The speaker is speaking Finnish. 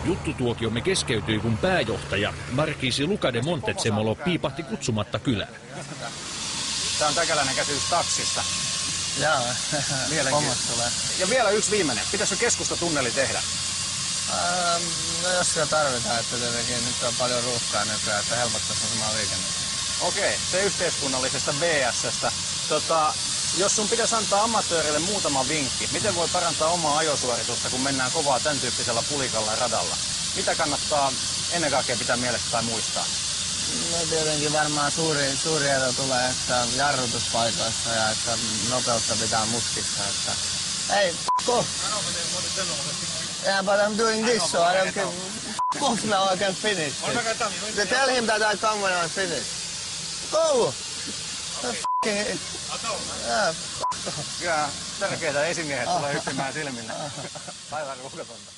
Juttutuokiomme keskeytyi, kun pääjohtaja Markiisi Luca de Montezemolo piipahti kutsumatta kylään. Tämä on täkäläinen käsitys taksista. Joo, hommat tulee. Ja vielä yksi viimeinen. Pitäisikö keskustatunneli tehdä? No jos sitä tarvitaan, että tietenkin nyt on paljon ruuhkaa nykyään, että helpottaisi samaa liikennettä. Okei, se yhteiskunnallisesta BS:stä. Jos sun pitäisi antaa amatöörille muutama vinkki, miten voi parantaa omaa ajosuoritusta, kun mennään kovaa tämän tyyppisellä pulikalla radalla? Mitä kannattaa ennen kaikkea pitää mielessä tai muistaa? No tietenkin varmaan suuri ero tulee, että jarrutuspaikoissa ja että nopeutta pitää mutkissa, että... Hey, go! Yeah, but I'm doing this, so I don't care. Off now, I can finish it. Tell him that I come when I finish. Go! Fucking... Kyllä tärkeitä esimiehet tulee hyppimään silmille. Aivan ruukatonta.